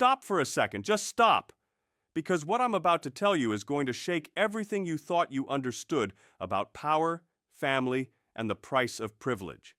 stop for a second, just stop. Because what I'm about to tell you is going to shake everything you thought you understood about power, family, and the price of privilege.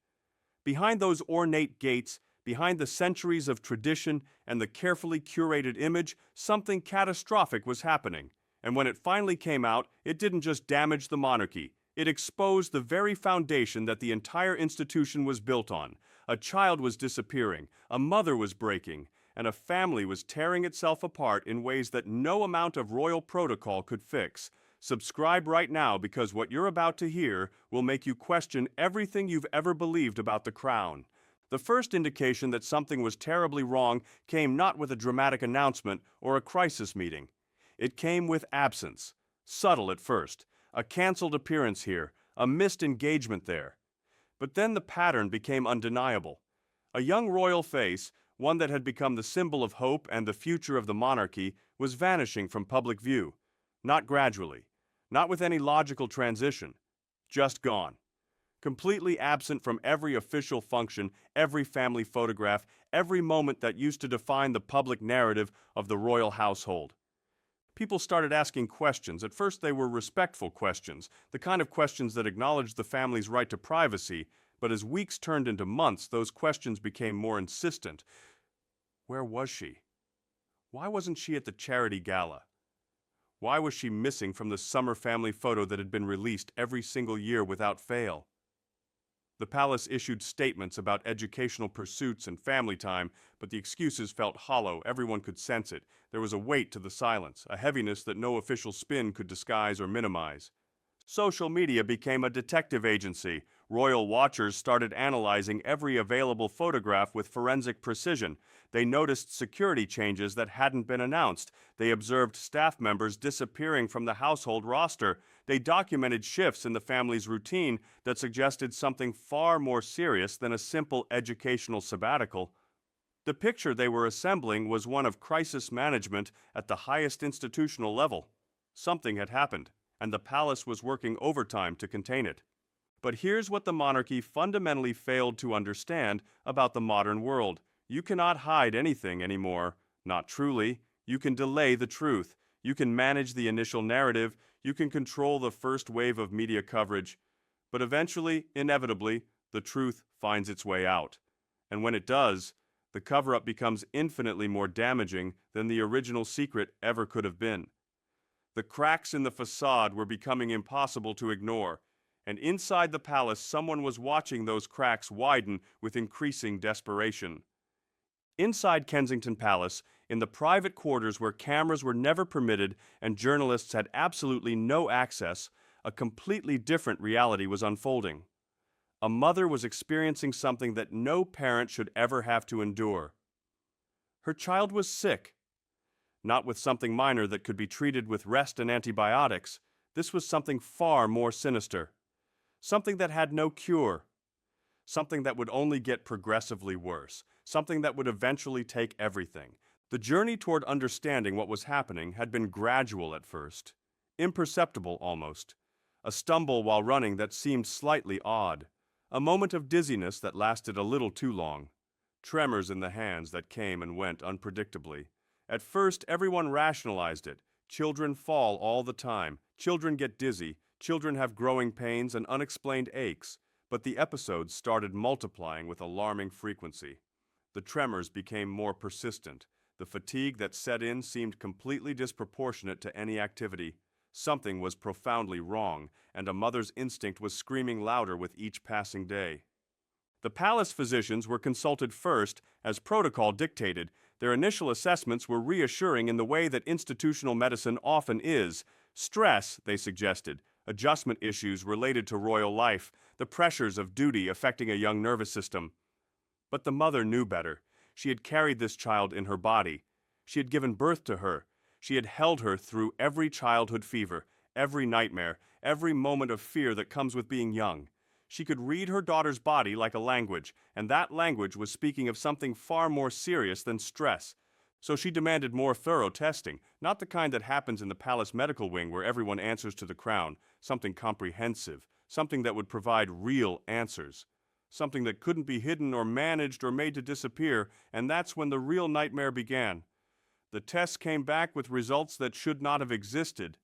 Behind those ornate gates, behind the centuries of tradition and the carefully curated image, something catastrophic was happening. And when it finally came out, it didn't just damage the monarchy. It exposed the very foundation that the entire institution was built on. A child was disappearing, a mother was breaking, and a family was tearing itself apart in ways that no amount of royal protocol could fix. Subscribe right now, because what you're about to hear will make you question everything you've ever believed about the crown. The first indication that something was terribly wrong came not with a dramatic announcement or a crisis meeting. It came with absence. Subtle at first. A canceled appearance here, a missed engagement there. But then the pattern became undeniable. A young royal face, one that had become the symbol of hope and the future of the monarchy, was vanishing from public view. Not gradually, not with any logical transition, just gone. Completely absent from every official function, every family photograph, every moment that used to define the public narrative of the royal household. People started asking questions. At first they were respectful questions, the kind of questions that acknowledged the family's right to privacy, but as weeks turned into months, those questions became more insistent. Where was she? Why wasn't she at the charity gala? Why was she missing from the summer family photo that had been released every single year without fail? The palace issued statements about educational pursuits and family time, but the excuses felt hollow. Everyone could sense it. There was a weight to the silence, a heaviness that no official spin could disguise or minimize. Social media became a detective agency. Royal watchers started analyzing every available photograph with forensic precision. They noticed security changes that hadn't been announced. They observed staff members disappearing from the household roster. They documented shifts in the family's routine that suggested something far more serious than a simple educational sabbatical. The picture they were assembling was one of crisis management at the highest institutional level. Something had happened, and the palace was working overtime to contain it. But here's what the monarchy fundamentally failed to understand about the modern world. You cannot hide anything anymore. Not truly. You can delay the truth. You can manage the initial narrative. You can control the first wave of media coverage. But eventually, inevitably, the truth finds its way out. And when it does, the cover-up becomes infinitely more damaging than the original secret ever could have been. The cracks in the facade were becoming impossible to ignore, and inside the palace someone was watching those cracks widen with increasing desperation. Inside Kensington Palace, in the private quarters where cameras were never permitted and journalists had absolutely no access, a completely different reality was unfolding. A mother was experiencing something that no parent should ever have to endure. Her child was sick. Not with something minor that could be treated with rest and antibiotics. This was something far more sinister. Something that had no cure. Something that would only get progressively worse. Something that would eventually take everything. The journey toward understanding what was happening had been gradual at first. Imperceptible almost. A stumble while running that seemed slightly odd. A moment of dizziness that lasted a little too long. Tremors in the hands that came and went unpredictably. At first, everyone rationalized it. Children fall all the time. Children get dizzy. Children have growing pains and unexplained aches. But the episodes started multiplying with alarming frequency. The tremors became more persistent. The fatigue that set in seemed completely disproportionate to any activity. Something was profoundly wrong, and a mother's instinct was screaming louder with each passing day. The palace physicians were consulted first, as protocol dictated. Their initial assessments were reassuring in the way that institutional medicine often is. Stress, they suggested, adjustment issues related to royal life, the pressures of duty affecting a young nervous system. But the mother knew better. She had carried this child in her body. She had given birth to her. She had held her through every childhood fever, every nightmare, every moment of fear that comes with being young. She could read her daughter's body like a language, and that language was speaking of something far more serious than stress. So she demanded more thorough testing, not the kind that happens in the palace medical wing where everyone answers to the crown, something comprehensive, something that would provide real answers. Something that couldn't be hidden or managed or made to disappear, and that's when the real nightmare began. The tests came back with results that should not have existed,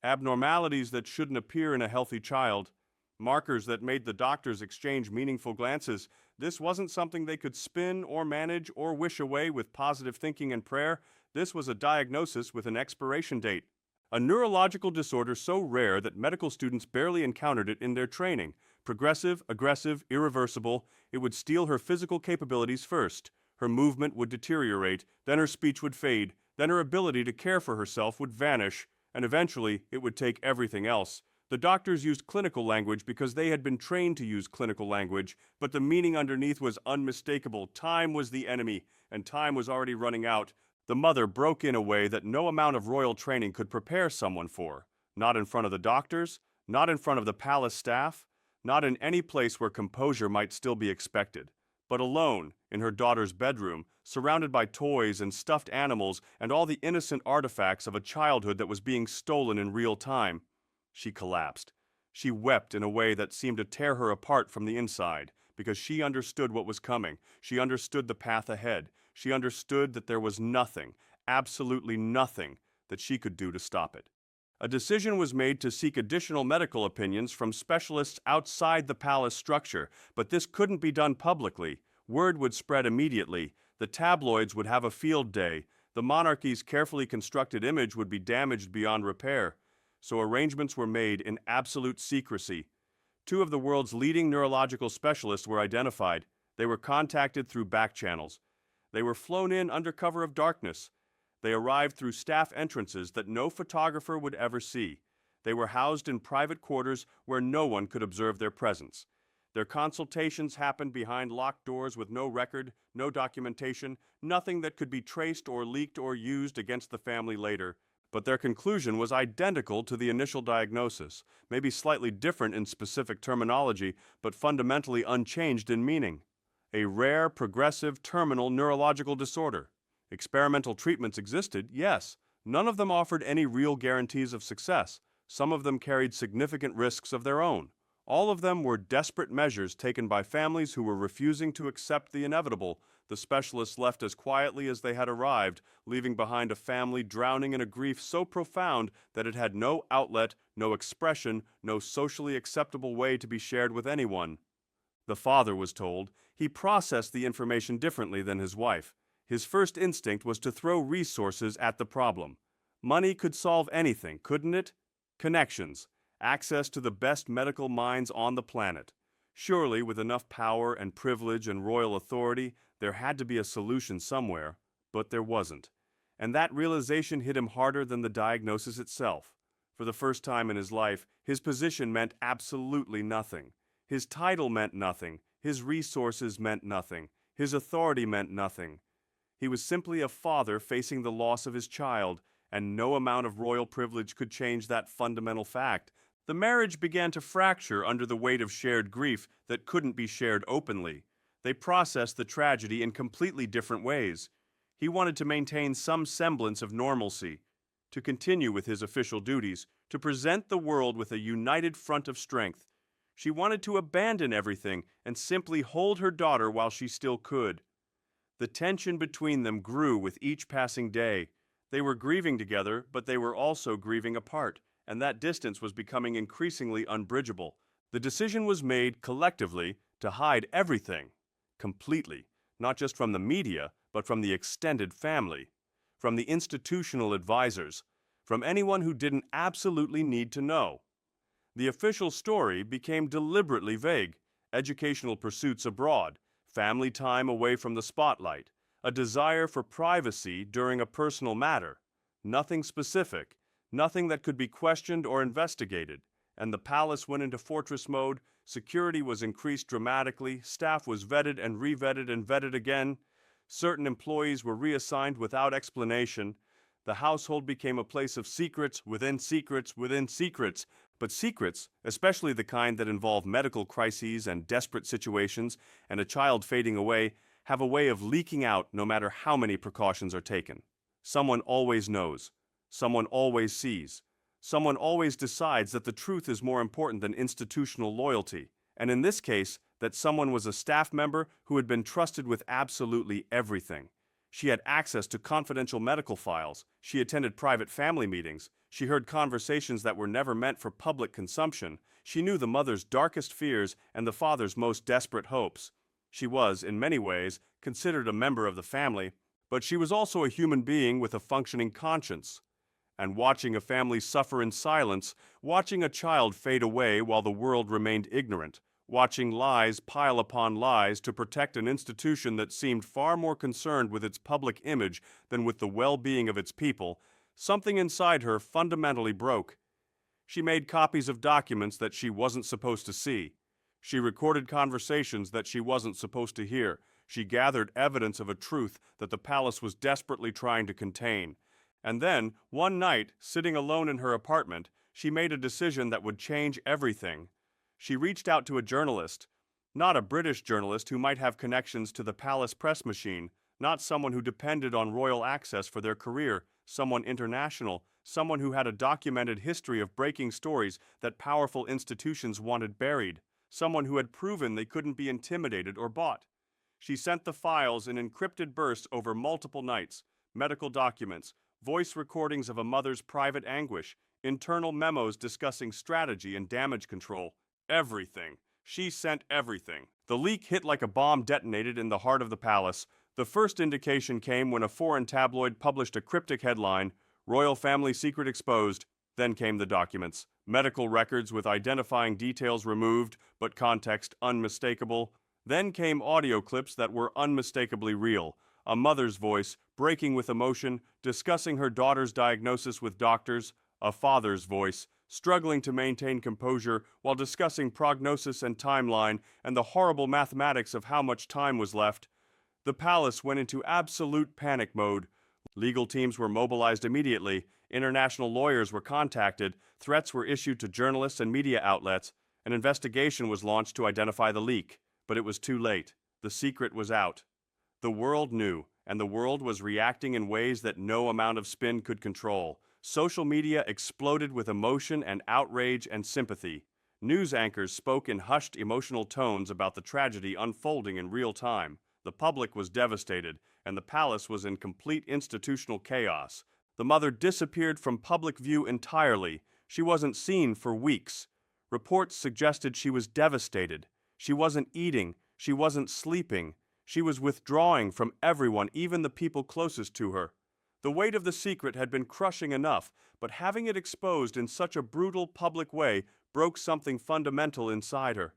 abnormalities that shouldn't appear in a healthy child, markers that made the doctors exchange meaningful glances. This wasn't something they could spin or manage or wish away with positive thinking and prayer. This was a diagnosis with an expiration date. A neurological disorder so rare that medical students barely encountered it in their training. Progressive, aggressive, irreversible, it would steal her physical capabilities first. Her movement would deteriorate, then her speech would fade, then her ability to care for herself would vanish, and eventually it would take everything else. The doctors used clinical language because they had been trained to use clinical language, but the meaning underneath was unmistakable. Time was the enemy, and time was already running out. The mother broke in a way that no amount of royal training could prepare someone for. Not in front of the doctors, not in front of the palace staff, not in any place where composure might still be expected, but alone in her daughter's bedroom, surrounded by toys and stuffed animals and all the innocent artifacts of a childhood that was being stolen in real time. She collapsed. She wept in a way that seemed to tear her apart from the inside, because she understood what was coming. She understood the path ahead. She understood that there was nothing, absolutely nothing, that she could do to stop it. A decision was made to seek additional medical opinions from specialists outside the palace structure, but this couldn't be done publicly. Word would spread immediately. The tabloids would have a field day. The monarchy's carefully constructed image would be damaged beyond repair. So arrangements were made in absolute secrecy. Two of the world's leading neurological specialists were identified. They were contacted through back channels. They were flown in under cover of darkness. They arrived through staff entrances that no photographer would ever see. They were housed in private quarters where no one could observe their presence. Their consultations happened behind locked doors with no record, no documentation, nothing that could be traced or leaked or used against the family later. But their conclusion was identical to the initial diagnosis, maybe slightly different in specific terminology, but fundamentally unchanged in meaning. A rare, progressive, terminal neurological disorder. Experimental treatments existed, yes. None of them offered any real guarantees of success. Some of them carried significant risks of their own. All of them were desperate measures taken by families who were refusing to accept the inevitable. The specialists left as quietly as they had arrived, leaving behind a family drowning in a grief so profound that it had no outlet, no expression, no socially acceptable way to be shared with anyone. The father was told. He processed the information differently than his wife. His first instinct was to throw resources at the problem. Money could solve anything, couldn't it? Connections, access to the best medical minds on the planet. Surely, with enough power and privilege and royal authority, there had to be a solution somewhere, but there wasn't. And that realization hit him harder than the diagnosis itself. For the first time in his life, his position meant absolutely nothing. His title meant nothing. His resources meant nothing. His authority meant nothing. He was simply a father facing the loss of his child, and no amount of royal privilege could change that fundamental fact. The marriage began to fracture under the weight of shared grief that couldn't be shared openly. They processed the tragedy in completely different ways. He wanted to maintain some semblance of normalcy, to continue with his official duties, to present the world with a united front of strength. She wanted to abandon everything and simply hold her daughter while she still could. The tension between them grew with each passing day. They were grieving together, but they were also grieving apart, and that distance was becoming increasingly unbridgeable. The decision was made collectively to hide everything, completely, not just from the media, but from the extended family, from the institutional advisors, from anyone who didn't absolutely need to know. The official story became deliberately vague: educational pursuits abroad, family time away from the spotlight, a desire for privacy during a personal matter. Nothing specific, nothing that could be questioned or investigated. And the palace went into fortress mode. Security was increased dramatically. Staff was vetted and re-vetted and vetted again. Certain employees were reassigned without explanation. The household became a place of secrets within secrets within secrets. But secrets, especially the kind that involve medical crises and desperate situations and a child fading away, have a way of leaking out no matter how many precautions are taken. Someone always knows. Someone always sees. Someone always decides that the truth is more important than institutional loyalty. And in this case, that someone was a staff member who had been trusted with absolutely everything. She had access to confidential medical files. She attended private family meetings. She heard conversations that were never meant for public consumption. She knew the mother's darkest fears and the father's most desperate hopes. She was, in many ways, considered a member of the family, but she was also a human being with a functioning conscience. And watching a family suffer in silence, watching a child fade away while the world remained ignorant, watching lies pile upon lies to protect an institution that seemed far more concerned with its public image than with the well-being of its people, something inside her fundamentally broke. She made copies of documents that she wasn't supposed to see. She recorded conversations that she wasn't supposed to hear. She gathered evidence of a truth that the palace was desperately trying to contain. And then, one night, sitting alone in her apartment, she made a decision that would change everything. She reached out to a journalist, not a British journalist who might have connections to the palace press machine, not someone who depended on royal access for their career, someone international, someone who had a documented history of breaking stories that powerful institutions wanted buried, someone who had proven they couldn't be intimidated or bought. She sent the files in encrypted bursts over multiple nights, medical documents, voice recordings of a mother's private anguish, internal memos discussing strategy and damage control. Everything. She sent everything. The leak hit like a bomb detonated in the heart of the palace. The first indication came when a foreign tabloid published a cryptic headline, "Royal Family Secret Exposed." Then came the documents. Medical records with identifying details removed, but context unmistakable. Then came audio clips that were unmistakably real. A mother's voice, breaking with emotion, discussing her daughter's diagnosis with doctors. A father's voice, struggling to maintain composure while discussing prognosis and timeline and the horrible mathematics of how much time was left. The palace went into absolute panic mode. Legal teams were mobilized immediately, international lawyers were contacted, threats were issued to journalists and media outlets, an investigation was launched to identify the leak. But it was too late. The secret was out. The world knew, and the world was reacting in ways that no amount of spin could control. Social media exploded with emotion and outrage and sympathy. News anchors spoke in hushed, emotional tones about the tragedy unfolding in real time. The public was devastated, and the palace was in complete institutional chaos. The mother disappeared from public view entirely. She wasn't seen for weeks. Reports suggested she was devastated. She wasn't eating. She wasn't sleeping. She was withdrawing from everyone, even the people closest to her. The weight of the secret had been crushing enough, but having it exposed in such a brutal public way broke something fundamental inside her.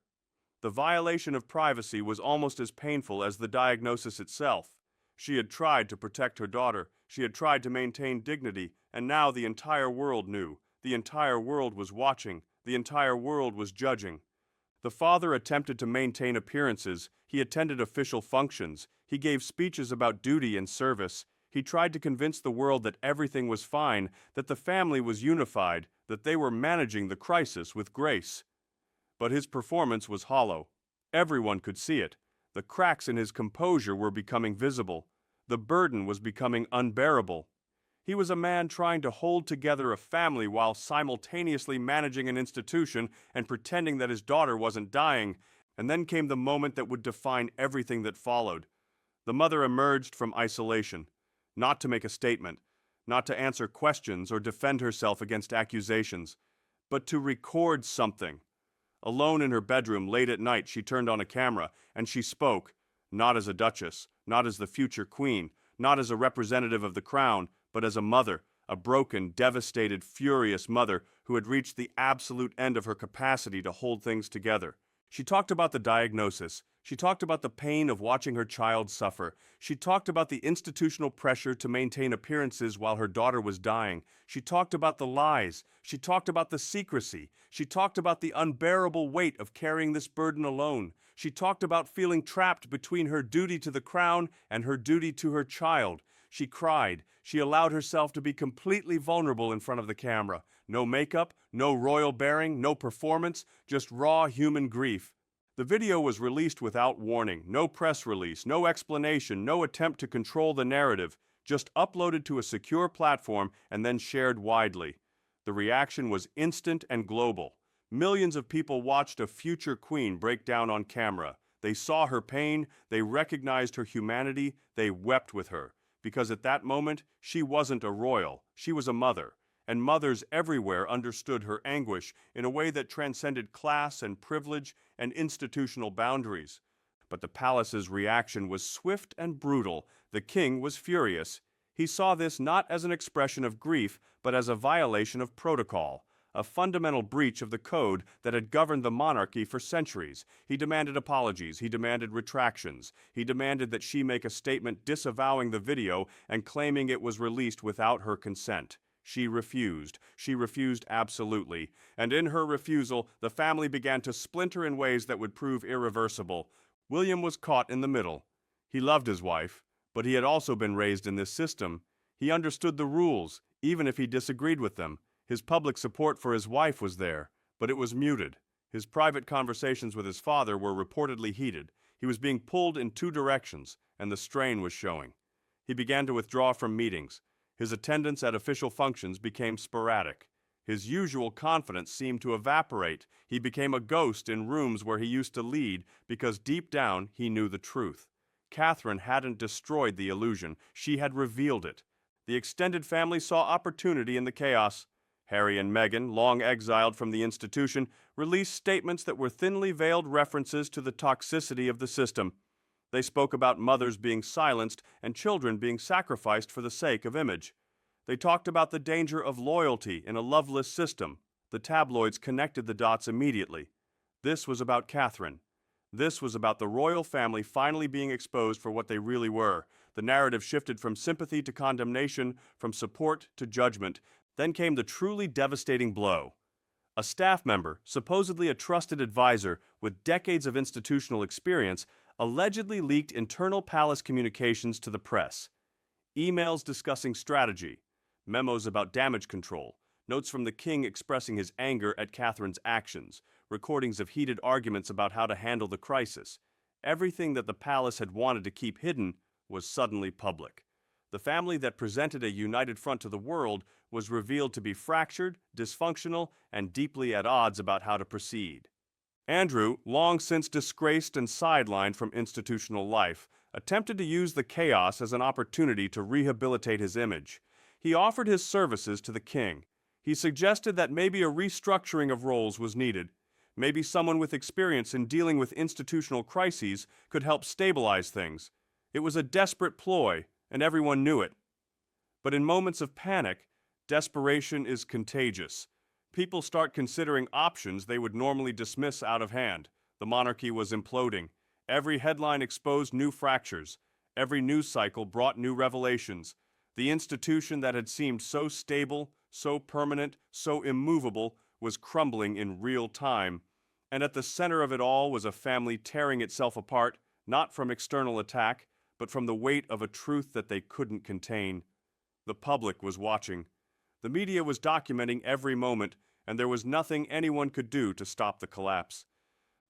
The violation of privacy was almost as painful as the diagnosis itself. She had tried to protect her daughter. She had tried to maintain dignity, and now the entire world knew. The entire world was watching. The entire world was judging. The father attempted to maintain appearances. He attended official functions. He gave speeches about duty and service. He tried to convince the world that everything was fine, that the family was unified, that they were managing the crisis with grace. But his performance was hollow. Everyone could see it. The cracks in his composure were becoming visible. The burden was becoming unbearable. He was a man trying to hold together a family while simultaneously managing an institution and pretending that his daughter wasn't dying. And then came the moment that would define everything that followed. The mother emerged from isolation, not to make a statement, not to answer questions or defend herself against accusations, but to record something. Alone in her bedroom late at night, she turned on a camera, and she spoke, not as a duchess, not as the future queen, not as a representative of the crown, but as a mother, a broken, devastated, furious mother who had reached the absolute end of her capacity to hold things together. She talked about the diagnosis. She talked about the pain of watching her child suffer. She talked about the institutional pressure to maintain appearances while her daughter was dying. She talked about the lies. She talked about the secrecy. She talked about the unbearable weight of carrying this burden alone. She talked about feeling trapped between her duty to the crown and her duty to her child. She cried. She allowed herself to be completely vulnerable in front of the camera. No makeup, no royal bearing, no performance, just raw human grief. The video was released without warning, no press release, no explanation, no attempt to control the narrative, just uploaded to a secure platform and then shared widely. The reaction was instant and global. Millions of people watched a future queen break down on camera. They saw her pain, they recognized her humanity, they wept with her. because at that moment she wasn't a royal, she was a mother, and mothers everywhere understood her anguish in a way that transcended class and privilege and institutional boundaries. But the palace's reaction was swift and brutal. The king was furious. He saw this not as an expression of grief, but as a violation of protocol, a fundamental breach of the code that had governed the monarchy for centuries. He demanded apologies, he demanded retractions, he demanded that she make a statement disavowing the video and claiming it was released without her consent. She refused absolutely, and in her refusal, the family began to splinter in ways that would prove irreversible. William was caught in the middle. He loved his wife, but he had also been raised in this system. He understood the rules, even if he disagreed with them. His public support for his wife was there, but it was muted. His private conversations with his father were reportedly heated. He was being pulled in two directions, and the strain was showing. He began to withdraw from meetings. His attendance at official functions became sporadic. His usual confidence seemed to evaporate. He became a ghost in rooms where he used to lead because deep down he knew the truth. Catherine hadn't destroyed the illusion, she had revealed it. The extended family saw opportunity in the chaos. Harry and Meghan, long exiled from the institution, released statements that were thinly veiled references to the toxicity of the system. They spoke about mothers being silenced and children being sacrificed for the sake of image. They talked about the danger of loyalty in a loveless system. The tabloids connected the dots immediately. This was about Catherine. This was about the royal family finally being exposed for what they really were. The narrative shifted from sympathy to condemnation, from support to judgment. Then came the truly devastating blow. A staff member, supposedly a trusted advisor with decades of institutional experience, allegedly leaked internal palace communications to the press. Emails discussing strategy, memos about damage control, notes from the king expressing his anger at Catherine's actions, recordings of heated arguments about how to handle the crisis. Everything that the palace had wanted to keep hidden was suddenly public. The family that presented a united front to the world was revealed to be fractured, dysfunctional, and deeply at odds about how to proceed. Andrew, long since disgraced and sidelined from institutional life, attempted to use the chaos as an opportunity to rehabilitate his image. He offered his services to the king. He suggested that maybe a restructuring of roles was needed. Maybe someone with experience in dealing with institutional crises could help stabilize things. It was a desperate ploy, and everyone knew it. But in moments of panic, desperation is contagious. People start considering options they would normally dismiss out of hand. The monarchy was imploding. Every headline exposed new fractures. Every news cycle brought new revelations. The institution that had seemed so stable, so permanent, so immovable, was crumbling in real time. And at the center of it all was a family tearing itself apart, not from external attack, but from the weight of a truth that they couldn't contain. The public was watching. The media was documenting every moment, and there was nothing anyone could do to stop the collapse.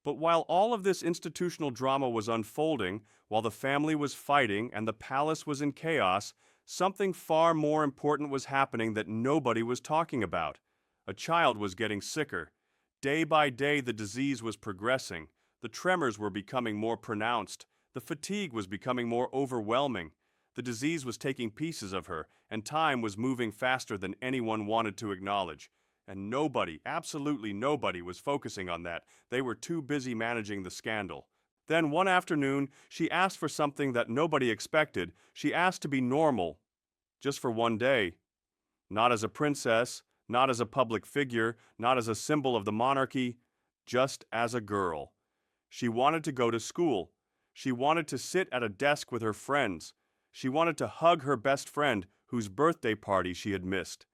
But while all of this institutional drama was unfolding, while the family was fighting and the palace was in chaos, something far more important was happening that nobody was talking about. A child was getting sicker. Day by day, the disease was progressing. The tremors were becoming more pronounced. The fatigue was becoming more overwhelming. The disease was taking pieces of her, and time was moving faster than anyone wanted to acknowledge. And nobody, absolutely nobody, was focusing on that. They were too busy managing the scandal. Then one afternoon, she asked for something that nobody expected. She asked to be normal, just for one day. Not as a princess, not as a public figure, not as a symbol of the monarchy, just as a girl. She wanted to go to school. She wanted to sit at a desk with her friends. She wanted to hug her best friend, whose birthday party she had missed.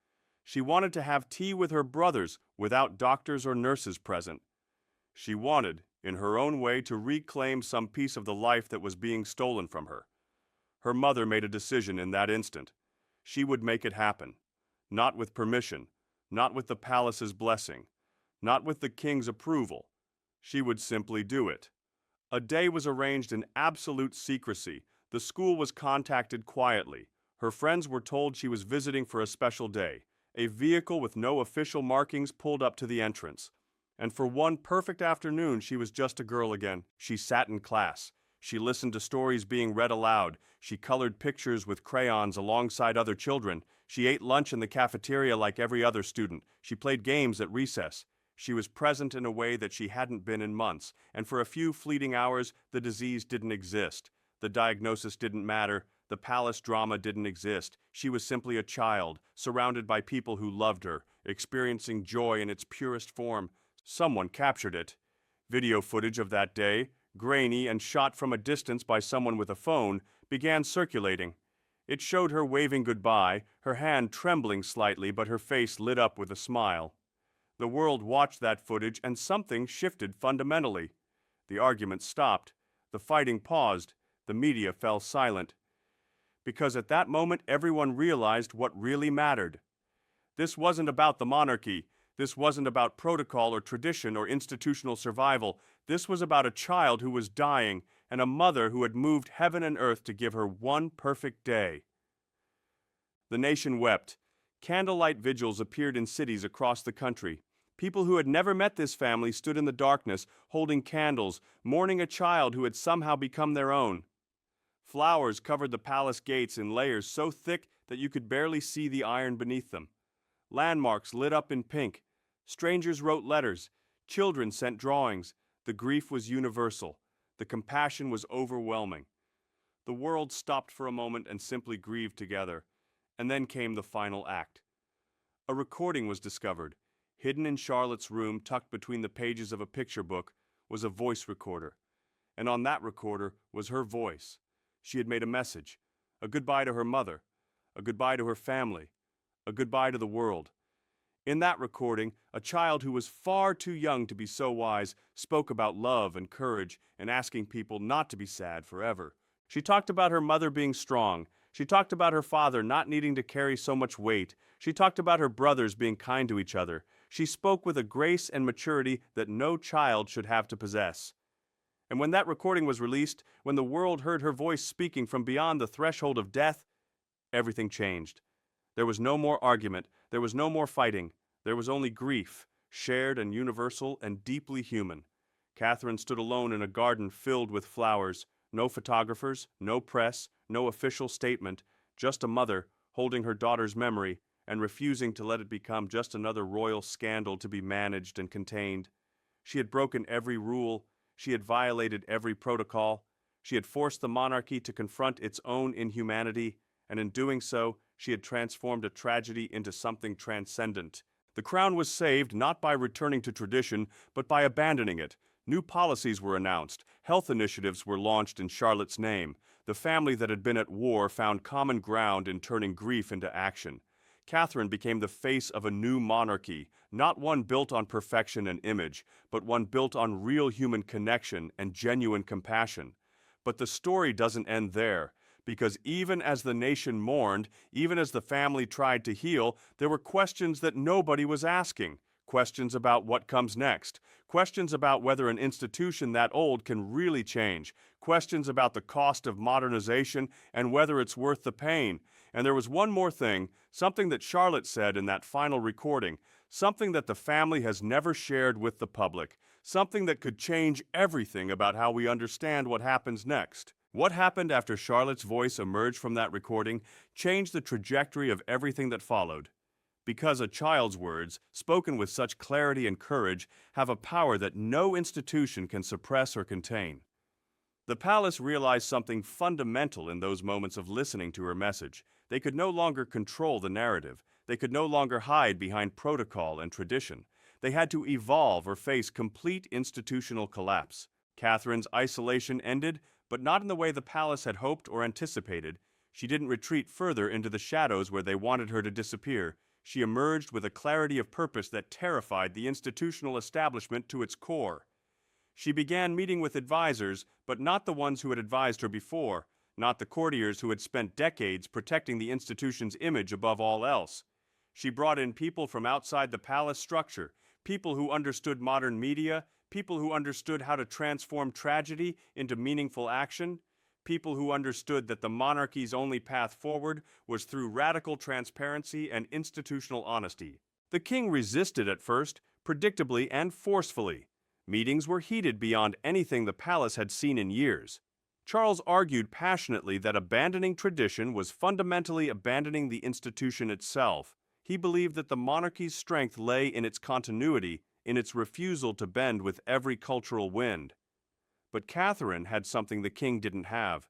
She wanted to have tea with her brothers without doctors or nurses present. She wanted, in her own way, to reclaim some piece of the life that was being stolen from her. Her mother made a decision in that instant. She would make it happen. Not with permission, not with the palace's blessing, not with the king's approval. She would simply do it. A day was arranged in absolute secrecy. The school was contacted quietly. Her friends were told she was visiting for a special day. A vehicle with no official markings pulled up to the entrance. And for one perfect afternoon, she was just a girl again. She sat in class. She listened to stories being read aloud. She colored pictures with crayons alongside other children. She ate lunch in the cafeteria like every other student. She played games at recess. She was present in a way that she hadn't been in months, and for a few fleeting hours, the disease didn't exist. The diagnosis didn't matter. The palace drama didn't exist. She was simply a child, surrounded by people who loved her, experiencing joy in its purest form. Someone captured it. Video footage of that day, grainy and shot from a distance by someone with a phone, began circulating. It showed her waving goodbye, her hand trembling slightly but her face lit up with a smile. The world watched that footage and something shifted fundamentally. The argument stopped. The fighting paused. The media fell silent. Because at that moment everyone realized what really mattered. This wasn't about the monarchy. This wasn't about protocol or tradition or institutional survival. This was about a child who was dying and a mother who had moved heaven and earth to give her one perfect day. The nation wept. Candlelight vigils appeared in cities across the country. People who had never met this family stood in the darkness, holding candles, mourning a child who had somehow become their own. Flowers covered the palace gates in layers so thick that you could barely see the iron beneath them. Landmarks lit up in pink. Strangers wrote letters. Children sent drawings. The grief was universal. The compassion was overwhelming. The world stopped for a moment and simply grieved together. And then came the final act. A recording was discovered. Hidden in Charlotte's room, tucked between the pages of a picture book, was a voice recorder. And on that recorder was her voice. She had made a message. A goodbye to her mother. A goodbye to her family. A goodbye to the world. In that recording, a child who was far too young to be so wise spoke about love and courage and asking people not to be sad forever. She talked about her mother being strong. She talked about her father not needing to carry so much weight. She talked about her brothers being kind to each other. She spoke with a grace and maturity that no child should have to possess. And when that recording was released, when the world heard her voice speaking from beyond the threshold of death, everything changed. There was no more argument. There was no more fighting. There was only grief, shared and universal and deeply human. Catherine stood alone in a garden filled with flowers. No photographers, no press, no official statement, just a mother holding her daughter's memory and refusing to let it become just another royal scandal to be managed and contained. She had broken every rule. She had violated every protocol. She had forced the monarchy to confront its own inhumanity, and in doing so, she had transformed a tragedy into something transcendent. The crown was saved not by returning to tradition, but by abandoning it. New policies were announced. Health initiatives were launched in Charlotte's name. The family that had been at war found common ground in turning grief into action. Catherine became the face of a new monarchy, not one built on perfection and image, but one built on real human connection and genuine compassion. But the story doesn't end there, because even as the nation mourned, even as the family tried to heal, there were questions that nobody was asking. Questions about what comes next. Questions about whether an institution that old can really change. Questions about the cost of modernization and whether it's worth the pain. And there was one more thing, something that Charlotte said in that final recording, something that the family has never shared with the public, something that could change everything about how we understand what happens next. What happened after Charlotte's voice emerged from that recording changed the trajectory of everything that followed. Because a child's words, spoken with such clarity and courage, have a power that no institution can suppress or contain. The palace realized something fundamental in those moments of listening to her message. They could no longer control the narrative. They could no longer hide behind protocol and tradition. They had to evolve or face complete institutional collapse. Catherine's isolation ended, but not in the way the palace had hoped or anticipated. She didn't retreat further into the shadows where they wanted her to disappear. She emerged with a clarity of purpose that terrified the institutional establishment to its core. She began meeting with advisors, but not the ones who had advised her before, not the courtiers who had spent decades protecting the institution's image above all else. She brought in people from outside the palace structure, people who understood modern media, people who understood how to transform tragedy into meaningful action, people who understood that the monarchy's only path forward was through radical transparency and institutional honesty. The king resisted at first, predictably and forcefully. Meetings were heated beyond anything the palace had seen in years. Charles argued passionately that abandoning tradition was fundamentally abandoning the institution itself. He believed that the monarchy's strength lay in its continuity, in its refusal to bend with every cultural wind. But Catherine had something the king didn't have.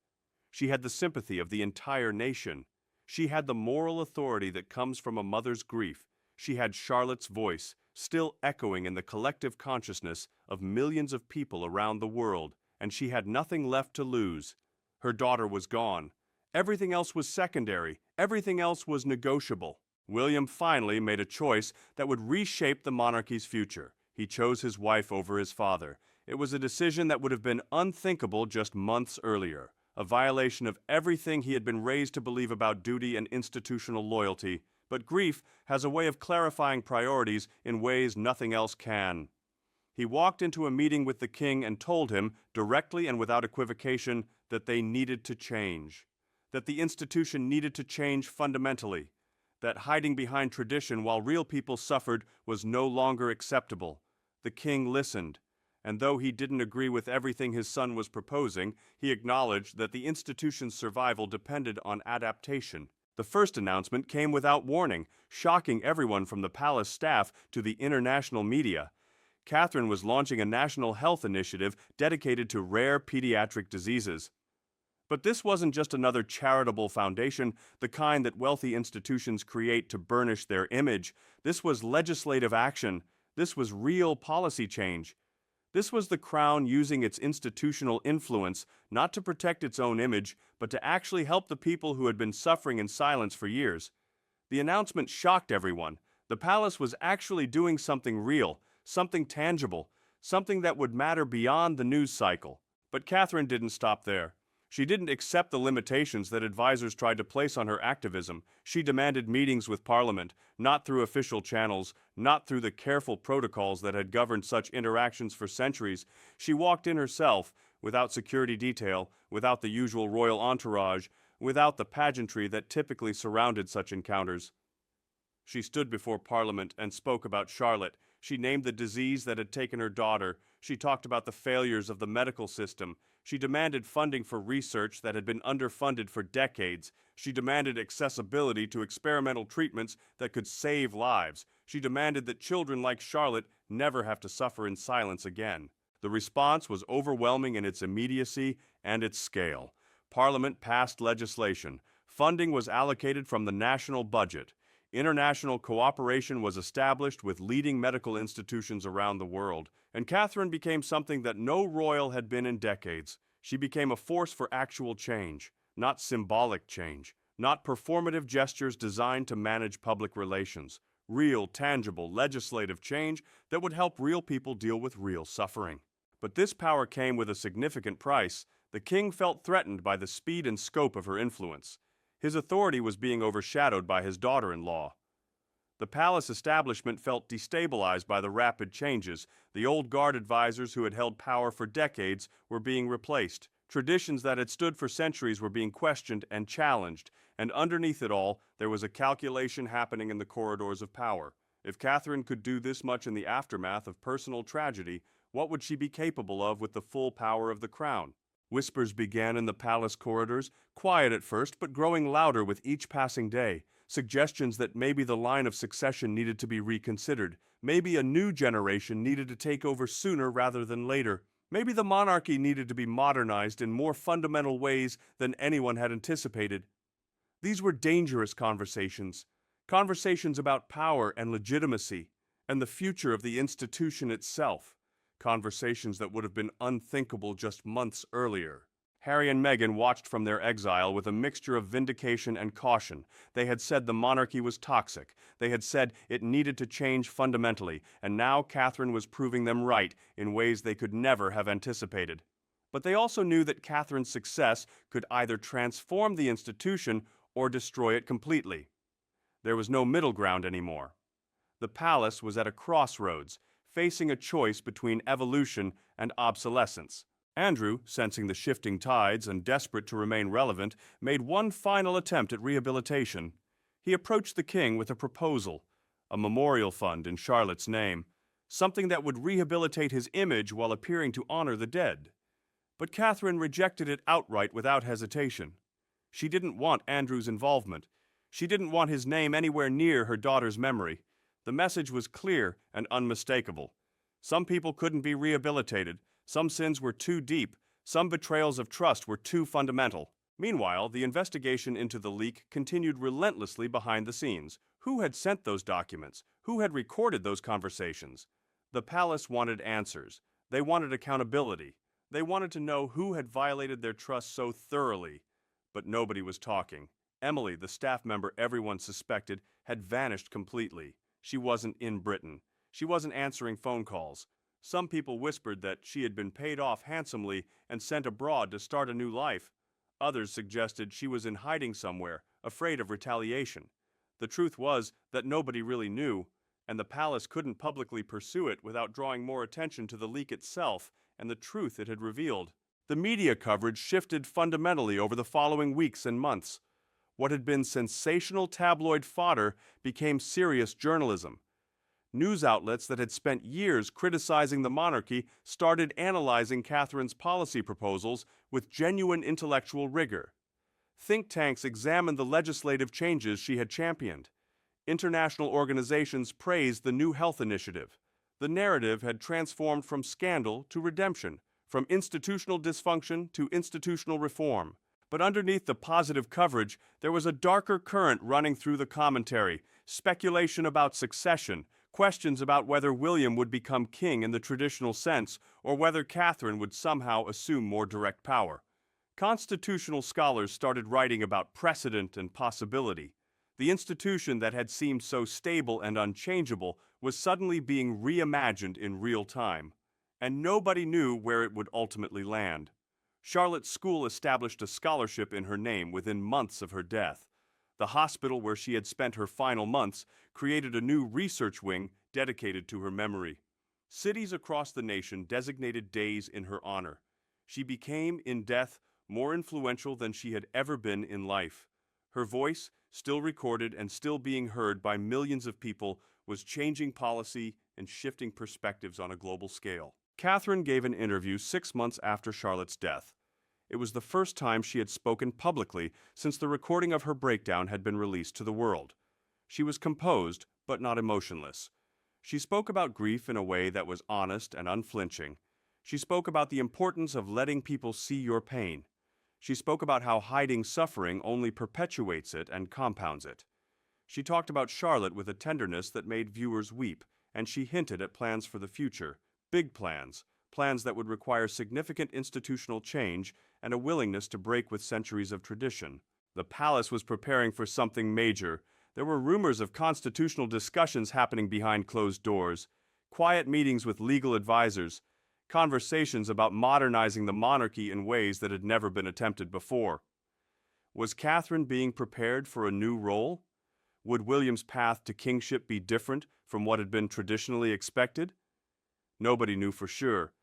She had the sympathy of the entire nation. She had the moral authority that comes from a mother's grief. She had Charlotte's voice, still echoing in the collective consciousness of millions of people around the world, and she had nothing left to lose. Her daughter was gone. Everything else was secondary. Everything else was negotiable. William finally made a choice that would reshape the monarchy's future. He chose his wife over his father. It was a decision that would have been unthinkable just months earlier, a violation of everything he had been raised to believe about duty and institutional loyalty. But grief has a way of clarifying priorities in ways nothing else can. He walked into a meeting with the king and told him, directly and without equivocation, that they needed to change, that the institution needed to change fundamentally, that hiding behind tradition while real people suffered was no longer acceptable. The king listened, and though he didn't agree with everything his son was proposing, he acknowledged that the institution's survival depended on adaptation. The first announcement came without warning, shocking everyone from the palace staff to the international media. Catherine was launching a national health initiative dedicated to rare pediatric diseases. But this wasn't just another charitable foundation, the kind that wealthy institutions create to burnish their image. This was legislative action. This was real policy change. This was the crown using its institutional influence not to protect its own image, but to actually help the people who had been suffering in silence for years. The announcement shocked everyone. The palace was actually doing something real, something tangible, something that would matter beyond the news cycle. But Catherine didn't stop there. She didn't accept the limitations that advisors tried to place on her activism. She demanded meetings with Parliament, not through official channels, not through the careful protocols that had governed such interactions for centuries. She walked in herself, without security detail, without the usual royal entourage, without the pageantry that typically surrounded such encounters. She stood before Parliament and spoke about Charlotte. She named the disease that had taken her daughter. She talked about the failures of the medical system. She demanded funding for research that had been underfunded for decades. She demanded accessibility to experimental treatments that could save lives. She demanded that children like Charlotte never have to suffer in silence again. The response was overwhelming in its immediacy and its scale. Parliament passed legislation. Funding was allocated from the national budget. International cooperation was established with leading medical institutions around the world, and Catherine became something that no royal had been in decades. She became a force for actual change, not symbolic change, not performative gestures designed to manage public relations. Real, tangible, legislative change that would help real people deal with real suffering. But this power came with a significant price. The king felt threatened by the speed and scope of her influence. His authority was being overshadowed by his daughter-in-law. The palace establishment felt destabilized by the rapid changes. The old guard advisors who had held power for decades were being replaced. Traditions that had stood for centuries were being questioned and challenged. And underneath it all, there was a calculation happening in the corridors of power. If Catherine could do this much in the aftermath of personal tragedy, what would she be capable of with the full power of the crown? Whispers began in the palace corridors, quiet at first but growing louder with each passing day. Suggestions that maybe the line of succession needed to be reconsidered. Maybe a new generation needed to take over sooner rather than later. Maybe the monarchy needed to be modernized in more fundamental ways than anyone had anticipated. These were dangerous conversations. Conversations about power and legitimacy, and the future of the institution itself. Conversations that would have been unthinkable just months earlier. Harry and Meghan watched from their exile with a mixture of vindication and caution. They had said the monarchy was toxic. They had said it needed to change fundamentally, and now Catherine was proving them right in ways they could never have anticipated. But they also knew that Catherine's success could either transform the institution or destroy it completely. There was no middle ground anymore. The palace was at a crossroads, facing a choice between evolution and obsolescence. Andrew, sensing the shifting tides and desperate to remain relevant, made one final attempt at rehabilitation. He approached the king with a proposal, a memorial fund in Charlotte's name, something that would rehabilitate his image while appearing to honor the dead. But Catherine rejected it outright without hesitation. She didn't want Andrew's involvement. She didn't want his name anywhere near her daughter's memory. The message was clear and unmistakable. Some people couldn't be rehabilitated, some sins were too deep, some betrayals of trust were too fundamental. Meanwhile, the investigation into the leak continued relentlessly behind the scenes. Who had sent those documents? Who had recorded those conversations? The palace wanted answers. They wanted accountability. They wanted to know who had violated their trust so thoroughly. But nobody was talking. Emily, the staff member everyone suspected, had vanished completely. She wasn't in Britain. She wasn't answering phone calls. Some people whispered that she had been paid off handsomely and sent abroad to start a new life. Others suggested she was in hiding somewhere, afraid of retaliation. The truth was that nobody really knew, and the palace couldn't publicly pursue it without drawing more attention to the leak itself and the truth it had revealed. The media coverage shifted fundamentally over the following weeks and months. What had been sensational tabloid fodder became serious journalism. News outlets that had spent years criticizing the monarchy started analyzing Catherine's policy proposals with genuine intellectual rigor. Think tanks examined the legislative changes she had championed. International organizations praised the new health initiative. The narrative had transformed from scandal to redemption, from institutional dysfunction to institutional reform. But underneath the positive coverage, there was a darker current running through the commentary, speculation about succession, questions about whether William would become king in the traditional sense or whether Catherine would somehow assume more direct power. Constitutional scholars started writing about precedent and possibility. The institution that had seemed so stable and unchangeable was suddenly being reimagined in real time, and nobody knew where it would ultimately land. Charlotte's school established a scholarship in her name within months of her death. The hospital where she had spent her final months created a new research wing dedicated to her memory. Cities across the nation designated days in her honor. She became, in death, more influential than she had ever been in life. Her voice, still recorded and still being heard by millions of people, was changing policy and shifting perspectives on a global scale. Catherine gave an interview 6 months after Charlotte's death. It was the first time she had spoken publicly since the recording of her breakdown had been released to the world. She was composed, but not emotionless. She spoke about grief in a way that was honest and unflinching. She spoke about the importance of letting people see your pain. She spoke about how hiding suffering only perpetuates it and compounds it. She talked about Charlotte with a tenderness that made viewers weep, and she hinted at plans for the future, big plans, plans that would require significant institutional change and a willingness to break with centuries of tradition. The palace was preparing for something major. There were rumors of constitutional discussions happening behind closed doors, quiet meetings with legal advisors, conversations about modernizing the monarchy in ways that had never been attempted before. Was Catherine being prepared for a new role? Would William's path to kingship be different from what had been traditionally expected? Nobody knew for sure,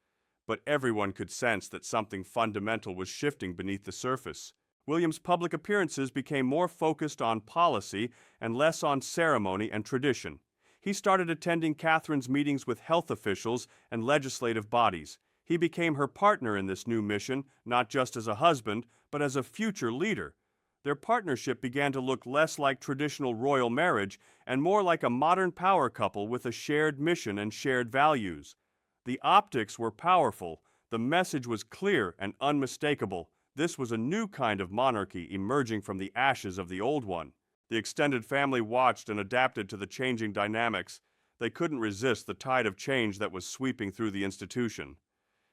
but everyone could sense that something fundamental was shifting beneath the surface. William's public appearances became more focused on policy and less on ceremony and tradition. He started attending Catherine's meetings with health officials and legislative bodies. He became her partner in this new mission, not just as a husband, but as a future leader. Their partnership began to look less like traditional royal marriage and more like a modern power couple with a shared mission and shared values. The optics were powerful. The message was clear and unmistakable. This was a new kind of monarchy emerging from the ashes of the old one. The extended family watched and adapted to the changing dynamics. They couldn't resist the tide of change that was sweeping through the institution.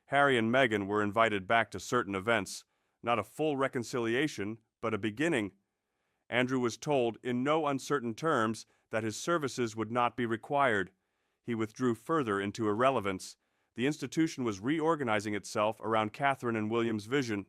Harry and Meghan were invited back to certain events. Not a full reconciliation, but a beginning. Andrew was told, in no uncertain terms, that his services would not be required. He withdrew further into irrelevance. The institution was reorganizing itself around Catherine and William's vision.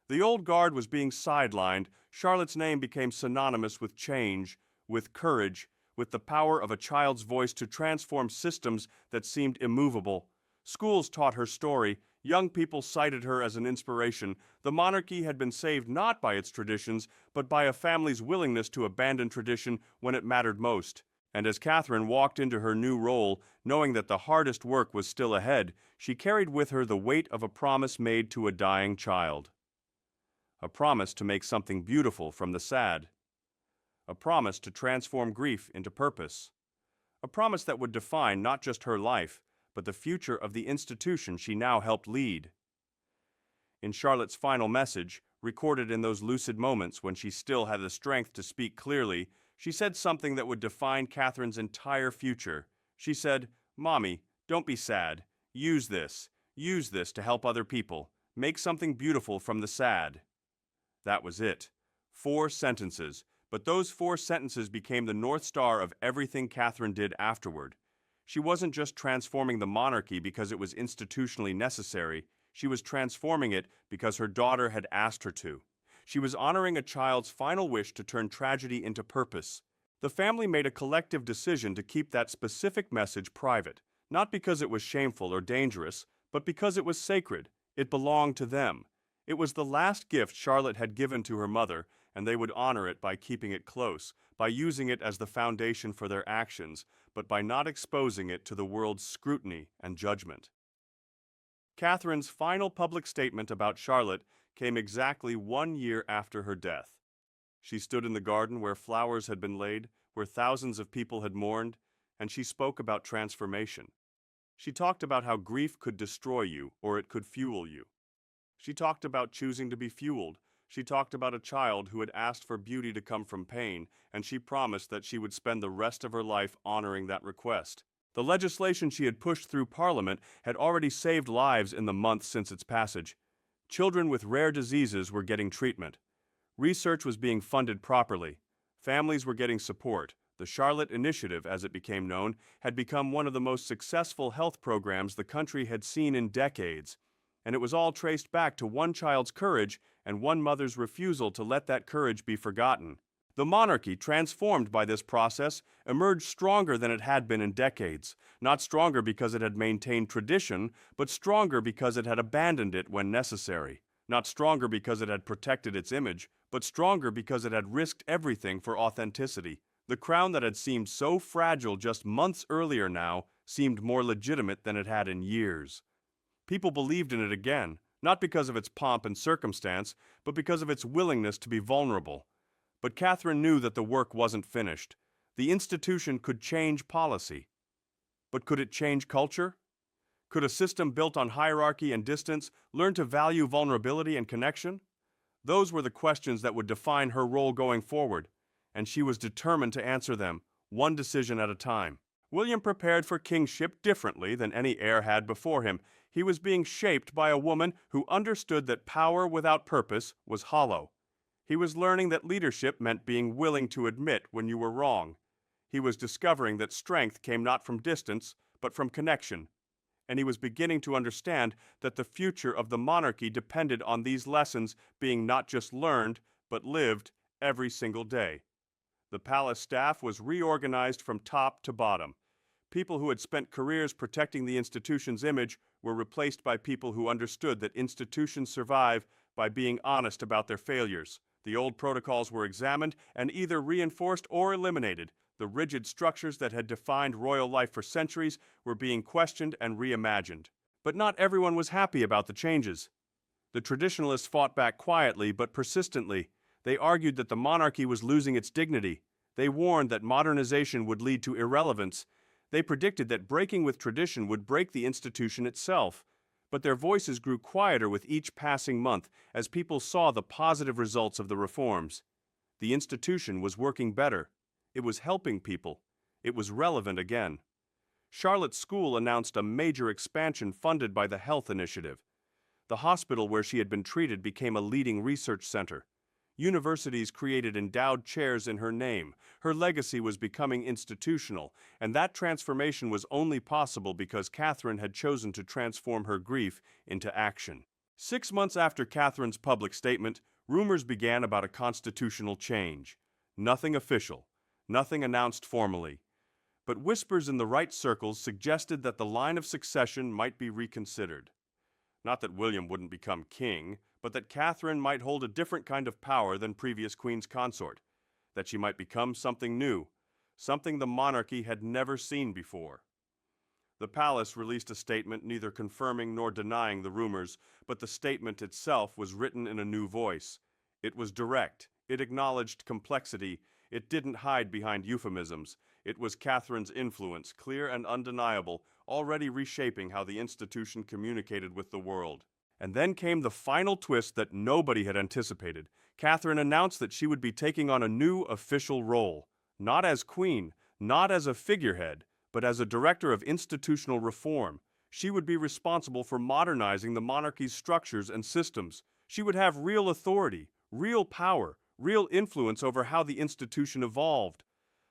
The old guard was being sidelined. Charlotte's name became synonymous with change, with courage, with the power of a child's voice to transform systems that seemed immovable. Schools taught her story. Young people cited her as an inspiration. The monarchy had been saved not by its traditions, but by a family's willingness to abandon tradition when it mattered most. And as Catherine walked into her new role, knowing that the hardest work was still ahead, she carried with her the weight of a promise made to a dying child. A promise to make something beautiful from the sad. A promise to transform grief into purpose. A promise that would define not just her life, but the future of the institution she now helped lead. In Charlotte's final message, recorded in those lucid moments when she still had the strength to speak clearly, she said something that would define Catherine's entire future. She said, "Mommy, don't be sad. Use this. Use this to help other people. Make something beautiful from the sad." That was it. 4 sentences, but those 4 sentences became the North Star of everything Catherine did afterward. She wasn't just transforming the monarchy because it was institutionally necessary. She was transforming it because her daughter had asked her to. She was honoring a child's final wish to turn tragedy into purpose. The family made a collective decision to keep that specific message private, not because it was shameful or dangerous, but because it was sacred. It belonged to them. It was the last gift Charlotte had given to her mother, and they would honor it by keeping it close, by using it as the foundation for their actions, but by not exposing it to the world's scrutiny and judgment. Catherine's final public statement about Charlotte came exactly 1 year after her death. She stood in the garden where flowers had been laid, where thousands of people had mourned, and she spoke about transformation. She talked about how grief could destroy you or it could fuel you. She talked about choosing to be fueled. She talked about a child who had asked for beauty to come from pain, and she promised that she would spend the rest of her life honoring that request. The legislation she had pushed through Parliament had already saved lives in the months since its passage. Children with rare diseases were getting treatment. Research was being funded properly. Families were getting support. The Charlotte Initiative, as it became known, had become one of the most successful health programs the country had seen in decades. And it was all traced back to one child's courage and one mother's refusal to let that courage be forgotten. The monarchy, transformed by this process, emerged stronger than it had been in decades. Not stronger because it had maintained tradition, but stronger because it had abandoned it when necessary. Not stronger because it had protected its image, but stronger because it had risked everything for authenticity. The crown that had seemed so fragile just months earlier now seemed more legitimate than it had in years. People believed in it again, not because of its pomp and circumstance, but because of its willingness to be vulnerable. But Catherine knew that the work wasn't finished. The institution could change policy. But could it change culture? Could a system built on hierarchy and distance learn to value vulnerability and connection? Those were the questions that would define her role going forward, and she was determined to answer them, one decision at a time. William prepared for kingship differently than any heir had before him. He was being shaped by a woman who understood that power without purpose was hollow. He was learning that leadership meant being willing to admit when you were wrong. He was discovering that strength came not from distance, but from connection. And he was beginning to understand that the future of the monarchy depended on these lessons being not just learned, but lived every single day. The palace staff was reorganized from top to bottom. People who had spent careers protecting the institution's image were replaced by people who understood that institutions survive by being honest about their failures. The old protocols were examined and either reinforced or eliminated. The rigid structures that had defined royal life for centuries were being questioned and reimagined. But not everyone was happy about the changes. The traditionalists fought back quietly but persistently. They argued that the monarchy was losing its dignity. They warned that modernization would lead to irrelevance. They predicted that breaking with tradition would break the institution itself. But their voices grew quieter with each passing month as people saw the positive results of the reforms. The institution was working better. It was helping people. It was relevant again. Charlotte's school announced a major expansion funded by the Health Initiative. The hospital where she had been treated became a leading research center. Universities created endowed chairs in her name. Her legacy was becoming institutional, and that transformation was only possible because Catherine had chosen to transform her grief into action. 6 months after Catherine's public statement, rumors began about a constitutional change. Nothing official, nothing announced formally. But whispers in the right circles suggested that the line of succession might be reconsidered. Not that William wouldn't become king, but that Catherine might hold a different kind of power than previous queen's consort, that she might become something new. something the monarchy had never seen before. The palace released a statement neither confirming nor denying the rumors, but the statement itself was written in a new voice. It was direct, it acknowledged complexity, it didn't hide behind euphemisms. It was Catherine's influence, clear and undeniable, already reshaping how the institution communicated with the world. And then came the final twist that nobody had anticipated. Catherine announced that she would be taking on a new official role, not as queen, not as a figurehead, but as a director of institutional reform. She would be responsible for modernizing the monarchy's structures and systems. She would have real authority, real power, real influence over how the institution evolved.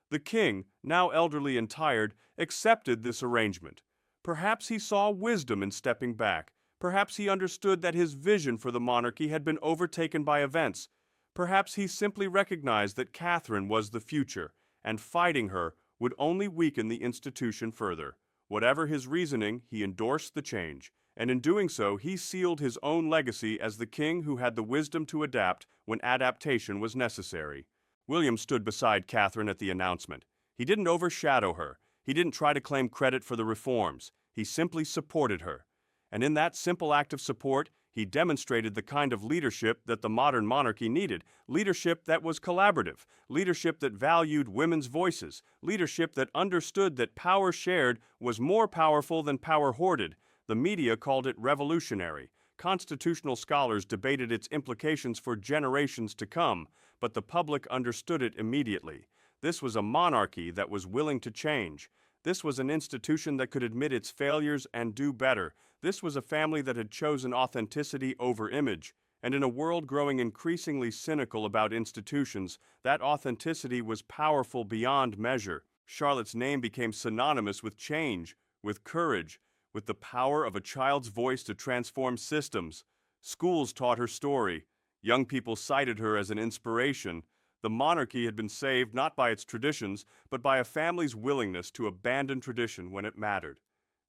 The king, now elderly and tired, accepted this arrangement. Perhaps he saw wisdom in stepping back. Perhaps he understood that his vision for the monarchy had been overtaken by events. Perhaps he simply recognized that Catherine was the future, and fighting her would only weaken the institution further. Whatever his reasoning, he endorsed the change, and in doing so, he sealed his own legacy as the king who had the wisdom to adapt when adaptation was necessary. William stood beside Catherine at the announcement. He didn't overshadow her. He didn't try to claim credit for the reforms. He simply supported her. And in that simple act of support, he demonstrated the kind of leadership that the modern monarchy needed, leadership that was collaborative, leadership that valued women's voices, leadership that understood that power shared was more powerful than power hoarded. The media called it revolutionary. Constitutional scholars debated its implications for generations to come, but the public understood it immediately. This was a monarchy that was willing to change. This was an institution that could admit its failures and do better. This was a family that had chosen authenticity over image. And in a world growing increasingly cynical about institutions, that authenticity was powerful beyond measure. Charlotte's name became synonymous with change, with courage, with the power of a child's voice to transform systems. Schools taught her story. Young people cited her as an inspiration. The monarchy had been saved not by its traditions, but by a family's willingness to abandon tradition when it mattered.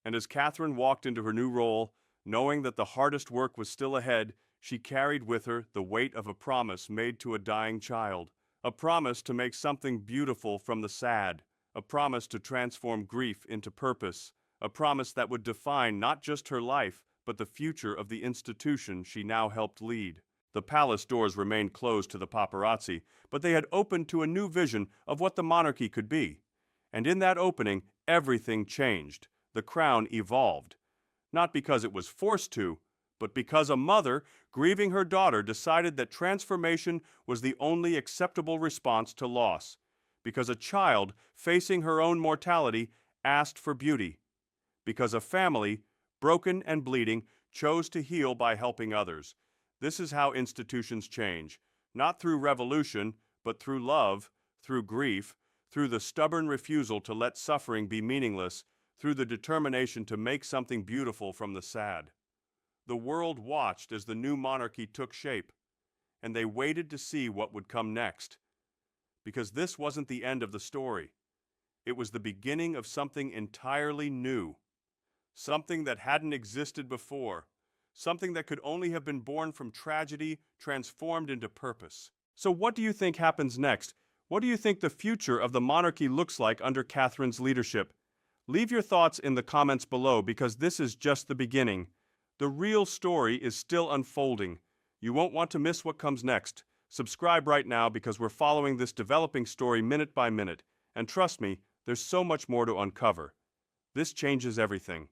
And as Catherine walked into her new role, knowing that the hardest work was still ahead, she carried with her the weight of a promise made to a dying child, a promise to make something beautiful from the sad, a promise to transform grief into purpose, a promise that would define not just her life, but the future of the institution she now helped lead. The palace doors remained closed to the paparazzi, but they had opened to a new vision of what the monarchy could be. And in that opening, everything changed. The crown evolved. Not because it was forced to, but because a mother, grieving her daughter, decided that transformation was the only acceptable response to loss. Because a child, facing her own mortality, asked for beauty. Because a family, broken and bleeding, chose to heal by helping others. This is how institutions change, not through revolution, but through love, through grief, through the stubborn refusal to let suffering be meaningless, through the determination to make something beautiful from the sad. The world watched as the new monarchy took shape, and they waited to see what would come next. Because this wasn't the end of the story. It was the beginning of something entirely new. Something that hadn't existed before. Something that could only have been born from tragedy, transformed into purpose. So what do you think happens next? What do you think the future of the monarchy looks like under Catherine's leadership? Leave your thoughts in the comments below because this is just the beginning. The real story is still unfolding. You won't want to miss what comes next. Subscribe right now because we're following this developing story minute by minute. And trust me, there's so much more to uncover. This changes everything.